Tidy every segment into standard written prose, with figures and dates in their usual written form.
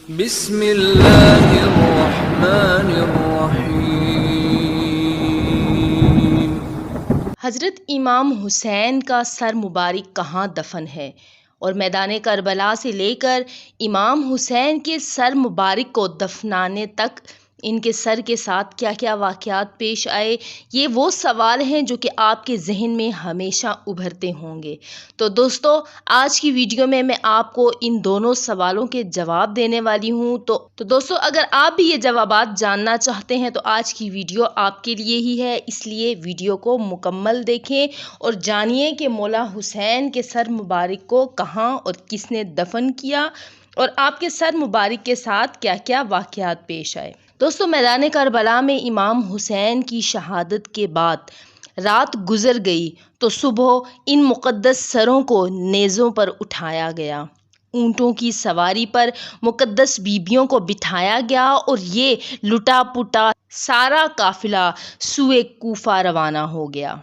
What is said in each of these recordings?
بسم اللہ الرحمن الرحیم۔ حضرت امام حسین کا سر مبارک کہاں دفن ہے اور میدان کربلا سے لے کر امام حسین کے سر مبارک کو دفنانے تک ان کے سر کے ساتھ کیا کیا واقعات پیش آئے، یہ وہ سوال ہیں جو کہ آپ کے ذہن میں ہمیشہ ابھرتے ہوں گے۔ تو دوستو، آج کی ویڈیو میں آپ کو ان دونوں سوالوں کے جواب دینے والی ہوں۔ تو دوستو، اگر آپ بھی یہ جوابات جاننا چاہتے ہیں تو آج کی ویڈیو آپ کے لیے ہی ہے، اس لیے ویڈیو کو مکمل دیکھیں اور جانیے کہ مولا حسین کے سر مبارک کو کہاں اور کس نے دفن کیا اور آپ کے سر مبارک کے ساتھ کیا کیا واقعات پیش آئے۔ دوستو، میدان کربلا میں امام حسین کی شہادت کے بعد رات گزر گئی تو صبح ان مقدس سروں کو نیزوں پر اٹھایا گیا، اونٹوں کی سواری پر مقدس بیبیوں کو بٹھایا گیا اور یہ لٹا پٹا سارا قافلہ سوئے کوفہ روانہ ہو گیا۔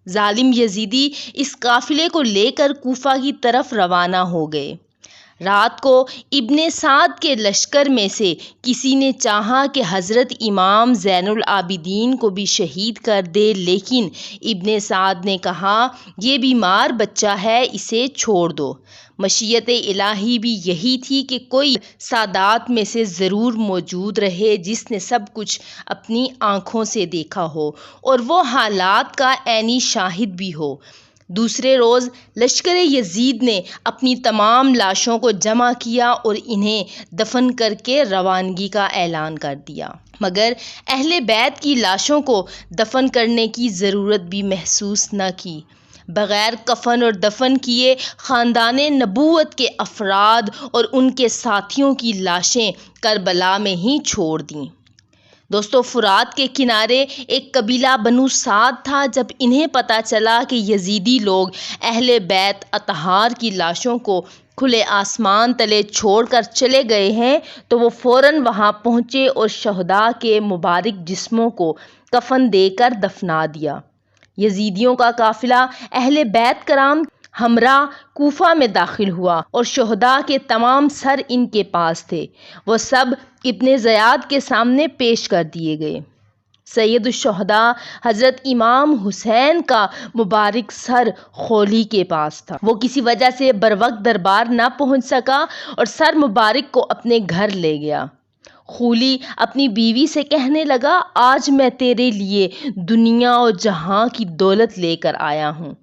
ظالم یزیدی اس قافلے کو لے کر کوفہ کی طرف روانہ ہو گئے۔ رات کو ابن سعد کے لشکر میں سے کسی نے چاہا کہ حضرت امام زین العابدین کو بھی شہید کر دے، لیکن ابن سعد نے کہا یہ بیمار بچہ ہے، اسے چھوڑ دو۔ مشیت الہی بھی یہی تھی کہ کوئی سادات میں سے ضرور موجود رہے جس نے سب کچھ اپنی آنکھوں سے دیکھا ہو اور وہ حالات کا عینی شاہد بھی ہو۔ دوسرے روز لشکر یزید نے اپنی تمام لاشوں کو جمع کیا اور انہیں دفن کر کے روانگی کا اعلان کر دیا، مگر اہل بیت کی لاشوں کو دفن کرنے کی ضرورت بھی محسوس نہ کی۔ بغیر کفن اور دفن کیے خاندان نبوت کے افراد اور ان کے ساتھیوں کی لاشیں کربلا میں ہی چھوڑ دیں۔ دوستو، فرات کے کنارے ایک قبیلہ بنو سعد تھا۔ جب انہیں پتہ چلا کہ یزیدی لوگ اہل بیت اطہار کی لاشوں کو کھلے آسمان تلے چھوڑ کر چلے گئے ہیں تو وہ فوراً وہاں پہنچے اور شہداء کے مبارک جسموں کو کفن دے کر دفنا دیا۔ یزیدیوں کا قافلہ اہل بیت کرام ہمراہ کوفہ میں داخل ہوا اور شہداء کے تمام سر ان کے پاس تھے، وہ سب ابن زیاد کے سامنے پیش کر دیے گئے۔ سید الشہداء حضرت امام حسین کا مبارک سر خولی کے پاس تھا۔ وہ کسی وجہ سے بروقت دربار نہ پہنچ سکا اور سر مبارک کو اپنے گھر لے گیا۔ خولی اپنی بیوی سے کہنے لگا، آج میں تیرے لیے دنیا اور جہاں کی دولت لے کر آیا ہوں۔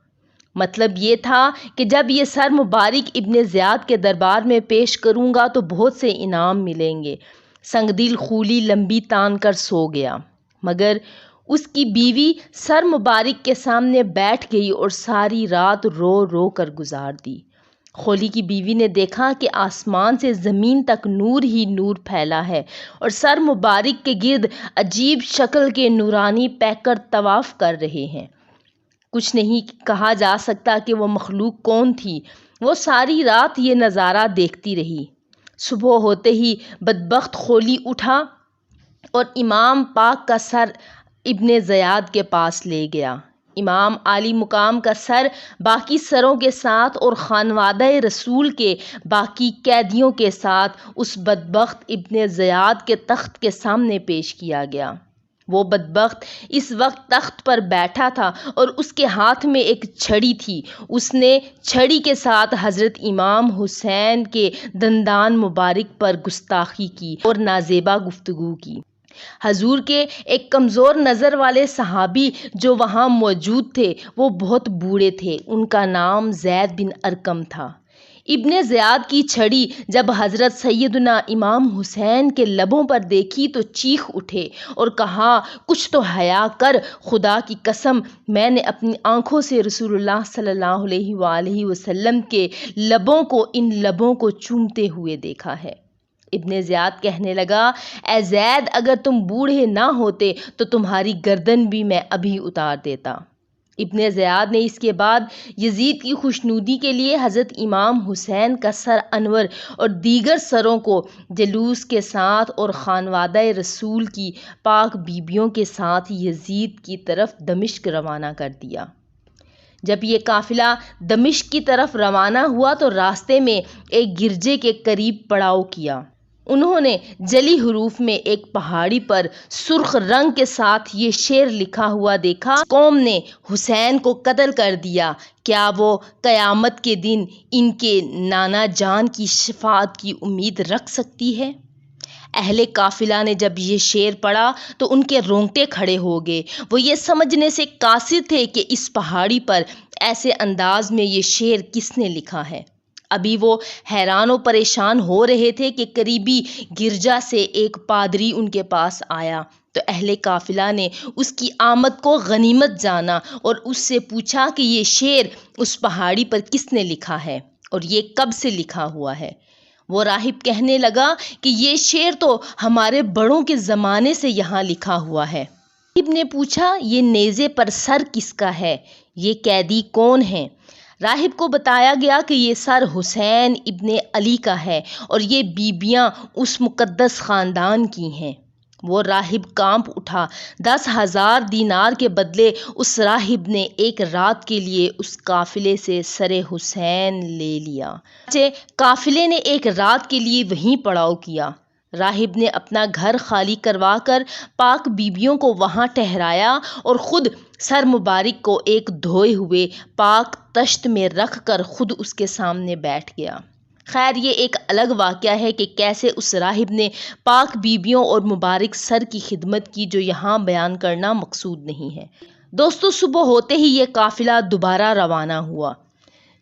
مطلب یہ تھا کہ جب یہ سر مبارک ابن زیاد کے دربار میں پیش کروں گا تو بہت سے انعام ملیں گے۔ سنگ دل خولی لمبی تان کر سو گیا، مگر اس کی بیوی سر مبارک کے سامنے بیٹھ گئی اور ساری رات رو رو کر گزار دی۔ خولی کی بیوی نے دیکھا کہ آسمان سے زمین تک نور ہی نور پھیلا ہے اور سر مبارک کے گرد عجیب شکل کے نورانی پیکر طواف کر رہے ہیں۔ کچھ نہیں کہا جا سکتا کہ وہ مخلوق کون تھی۔ وہ ساری رات یہ نظارہ دیکھتی رہی۔ صبح ہوتے ہی بدبخت خولی اٹھا اور امام پاک کا سر ابن زیاد کے پاس لے گیا۔ امام عالی مقام کا سر باقی سروں کے ساتھ اور خانوادہ رسول کے باقی قیدیوں کے ساتھ اس بدبخت ابن زیاد کے تخت کے سامنے پیش کیا گیا۔ وہ بدبخت اس وقت تخت پر بیٹھا تھا اور اس کے ہاتھ میں ایک چھڑی تھی۔ اس نے چھڑی کے ساتھ حضرت امام حسین کے دندان مبارک پر گستاخی کی اور نازیبا گفتگو کی۔ حضور کے ایک کمزور نظر والے صحابی جو وہاں موجود تھے وہ بہت بوڑھے تھے، ان کا نام زید بن ارقم تھا۔ ابن زیاد کی چھڑی جب حضرت سیدنا امام حسین کے لبوں پر دیکھی تو چیخ اٹھے اور کہا، کچھ تو حیا کر، خدا کی قسم میں نے اپنی آنکھوں سے رسول اللہ صلی اللہ علیہ وآلہ وسلم کے لبوں کو ان لبوں کو چومتے ہوئے دیکھا ہے۔ ابن زیاد کہنے لگا، اے زید، اگر تم بوڑھے نہ ہوتے تو تمہاری گردن بھی میں ابھی اتار دیتا۔ ابن زیاد نے اس کے بعد یزید کی خوشنودی کے لیے حضرت امام حسین کا سر انور اور دیگر سروں کو جلوس کے ساتھ اور خانوادہ رسول کی پاک بیبیوں کے ساتھ یزید کی طرف دمشق روانہ کر دیا۔ جب یہ قافلہ دمشق کی طرف روانہ ہوا تو راستے میں ایک گرجے کے قریب پڑاؤ کیا۔ انہوں نے جلی حروف میں ایک پہاڑی پر سرخ رنگ کے ساتھ یہ شعر لکھا ہوا دیکھا: قوم نے حسین کو قتل کر دیا، کیا وہ قیامت کے دن ان کے نانا جان کی شفاعت کی امید رکھ سکتی ہے؟ اہل قافلہ نے جب یہ شعر پڑھا تو ان کے رونگٹے کھڑے ہو گئے۔ وہ یہ سمجھنے سے قاصر تھے کہ اس پہاڑی پر ایسے انداز میں یہ شعر کس نے لکھا ہے۔ ابھی وہ حیران و پریشان ہو رہے تھے کہ قریبی گرجا سے ایک پادری ان کے پاس آیا تو اہل قافلہ نے اس کی آمد کو غنیمت جانا اور اس سے پوچھا کہ یہ شعر اس پہاڑی پر کس نے لکھا ہے اور یہ کب سے لکھا ہوا ہے۔ وہ راہب کہنے لگا کہ یہ شعر تو ہمارے بڑوں کے زمانے سے یہاں لکھا ہوا ہے۔ راہب نے پوچھا، یہ نیزے پر سر کس کا ہے؟ یہ قیدی کون ہے؟ راہب کو بتایا گیا کہ یہ سر حسین ابن علی کا ہے اور یہ بیبیاں اس مقدس خاندان کی ہیں۔ وہ راہب کانپ اٹھا۔ 10,000 دینار کے بدلے اس راہب نے ایک رات کے لیے اس قافلے سے سر حسین لے لیا۔ قافلے نے ایک رات کے لیے وہیں پڑاؤ کیا۔ راہب نے اپنا گھر خالی کروا کر پاک بیبیوں کو وہاں ٹھہرایا اور خود سر مبارک کو ایک دھوئے ہوئے پاک تشت میں رکھ کر خود اس کے سامنے بیٹھ گیا۔ خیر، یہ ایک الگ واقعہ ہے کہ کیسے اس راہب نے پاک بیبیوں اور مبارک سر کی خدمت کی، جو یہاں بیان کرنا مقصود نہیں ہے۔ دوستو، صبح ہوتے ہی یہ قافلہ دوبارہ روانہ ہوا۔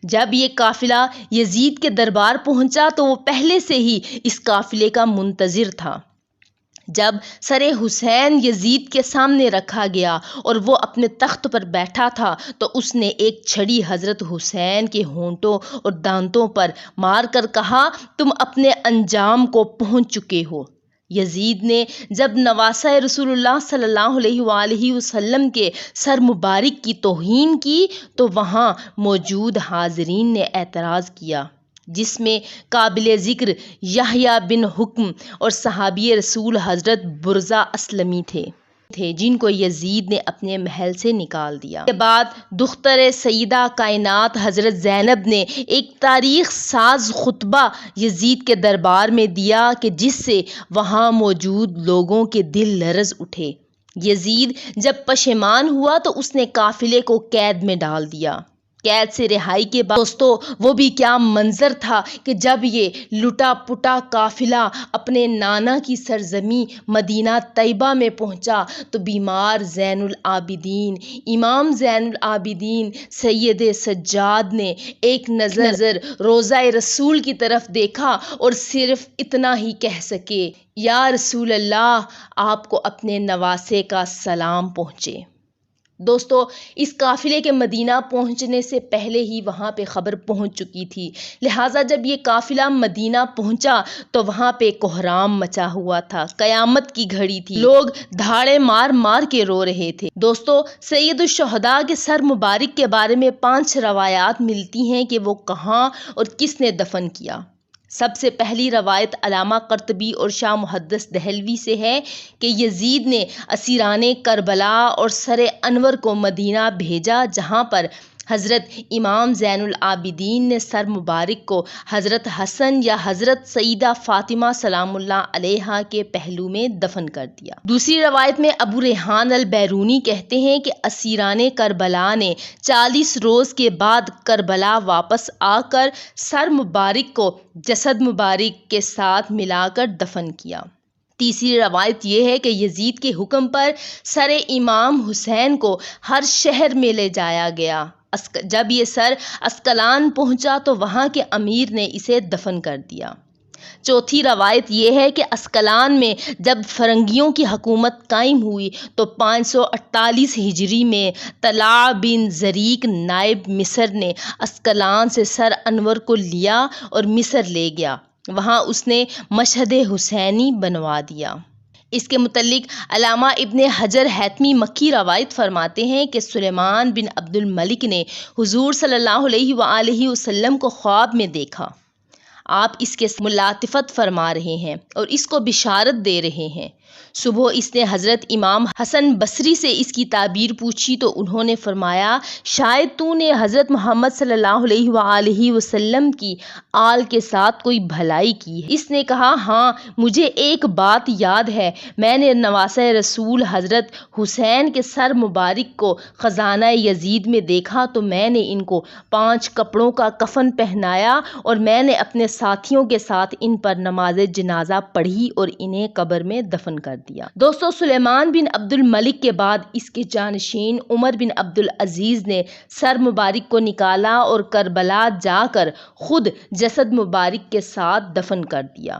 جب یہ قافلہ یزید کے دربار پہنچا تو وہ پہلے سے ہی اس قافلے کا منتظر تھا۔ جب سر حسین یزید کے سامنے رکھا گیا اور وہ اپنے تخت پر بیٹھا تھا تو اس نے ایک چھڑی حضرت حسین کے ہونٹوں اور دانتوں پر مار کر کہا، تم اپنے انجام کو پہنچ چکے ہو۔ یزید نے جب نواسہ رسول اللہ صلی اللہ علیہ وآلہ وسلم کے سر مبارک کی توہین کی تو وہاں موجود حاضرین نے اعتراض کیا، جس میں قابل ذکر یحییٰ بن حکم اور صحابی رسول حضرت برزہ اسلمی تھے جن کو یزید نے اپنے محل سے نکال دیا۔ اس کے بعد دختر سیدہ کائنات حضرت زینب نے ایک تاریخ ساز خطبہ یزید کے دربار میں دیا کہ جس سے وہاں موجود لوگوں کے دل لرز اٹھے۔ یزید جب پشیمان ہوا تو اس نے قافلے کو قید میں ڈال دیا۔ قید سے رہائی کے بعد دوستو وہ بھی کیا منظر تھا کہ جب یہ لٹا پٹا قافلہ اپنے نانا کی سرزمین مدینہ طیبہ میں پہنچا تو بیمار زین العابدین امام زین العابدین سید سجاد نے ایک نظر روضہ رسول کی طرف دیکھا اور صرف اتنا ہی کہہ سکے، یا رسول اللہ، آپ کو اپنے نواسے کا سلام پہنچے۔ دوستو، اس قافلے کے مدینہ پہنچنے سے پہلے ہی وہاں پہ خبر پہنچ چکی تھی، لہٰذا جب یہ قافلہ مدینہ پہنچا تو وہاں پہ کوہرام مچا ہوا تھا، قیامت کی گھڑی تھی، لوگ دھاڑے مار مار کے رو رہے تھے۔ دوستو، سید الشہداء کے سر مبارک کے بارے میں 5 روایات ملتی ہیں کہ وہ کہاں اور کس نے دفن کیا۔ سب سے پہلی روایت علامہ قرطبی اور شاہ محدث دہلوی سے ہے کہ یزید نے اسیران کربلا اور سر انور کو مدینہ بھیجا، جہاں پر حضرت امام زین العابدین نے سر مبارک کو حضرت حسن یا حضرت سیدہ فاطمہ سلام اللہ علیہا کے پہلو میں دفن کر دیا۔ دوسری روایت میں ابو ریحان البیرونی کہتے ہیں کہ اسیران کربلا نے 40 روز کے بعد کربلا واپس آ کر سر مبارک کو جسد مبارک کے ساتھ ملا کر دفن کیا۔ تیسری روایت یہ ہے کہ یزید کے حکم پر سر امام حسین کو ہر شہر میں لے جایا گیا۔ جب یہ سر اسکلان پہنچا تو وہاں کے امیر نے اسے دفن کر دیا۔ چوتھی روایت یہ ہے کہ اسکلان میں جب فرنگیوں کی حکومت قائم ہوئی تو 548 ہجری میں طلحہ بن زریق نائب مصر نے اسکلان سے سر انور کو لیا اور مصر لے گیا، وہاں اس نے مشہد حسینی بنوا دیا۔ اس کے متعلق علامہ ابن حجر حتمی مکی روایت فرماتے ہیں کہ سلیمان بن عبد الملک نے حضور صلی اللہ علیہ وآلہ وسلم کو خواب میں دیکھا۔ آپ اس کے ملاطفت فرما رہے ہیں اور اس کو بشارت دے رہے ہیں۔ صبح اس نے حضرت امام حسن بصری سے اس کی تعبیر پوچھی تو انہوں نے فرمایا شاید تو نے حضرت محمد صلی اللہ علیہ وآلہ وسلم کی آل کے ساتھ کوئی بھلائی کی ہے۔ اس نے کہا ہاں مجھے ایک بات یاد ہے، میں نے نواسہ رسول حضرت حسین کے سر مبارک کو خزانہ یزید میں دیکھا تو میں نے ان کو 5 کپڑوں کا کفن پہنایا اور میں نے اپنے ساتھیوں کے ساتھ ان پر نماز جنازہ پڑھی اور انہیں قبر میں دفن کر دیا۔ دوستو سلیمان بن عبد الملک کے بعد اس کے جانشین عمر بن عبد العزیز نے سر مبارک کو نکالا اور کربلا جا کر خود جسد مبارک کے ساتھ دفن کر دیا۔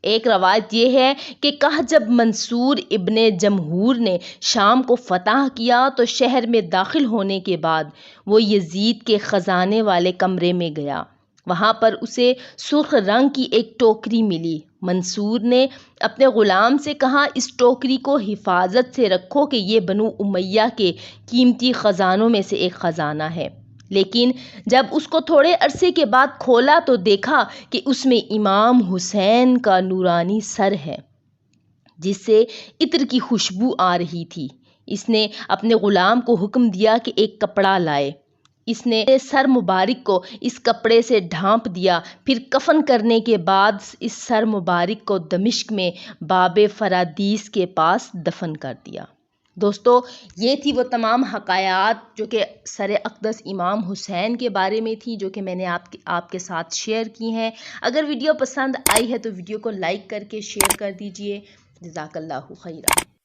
ایک روایت یہ ہے کہ جب منصور ابن جمہور نے شام کو فتح کیا تو شہر میں داخل ہونے کے بعد وہ یزید کے خزانے والے کمرے میں گیا۔ وہاں پر اسے سرخ رنگ کی ایک ٹوکری ملی۔ منصور نے اپنے غلام سے کہا اس ٹوکری کو حفاظت سے رکھو کہ یہ بنو امیہ کے قیمتی خزانوں میں سے ایک خزانہ ہے۔ لیکن جب اس کو تھوڑے عرصے کے بعد کھولا تو دیکھا کہ اس میں امام حسین کا نورانی سر ہے جس سے عطر کی خوشبو آ رہی تھی۔ اس نے اپنے غلام کو حکم دیا کہ ایک کپڑا لائے۔ اس نے سر مبارک کو اس کپڑے سے ڈھانپ دیا، پھر کفن کرنے کے بعد اس سر مبارک کو دمشق میں باب فرادیس کے پاس دفن کر دیا۔ دوستو یہ تھی وہ تمام حکایات جو کہ سر اقدس امام حسین کے بارے میں تھی، جو کہ میں نے آپ کے ساتھ شیئر کی ہیں۔ اگر ویڈیو پسند آئی ہے تو ویڈیو کو لائک کر کے شیئر کر دیجئے۔ جزاک اللہ خیرہ۔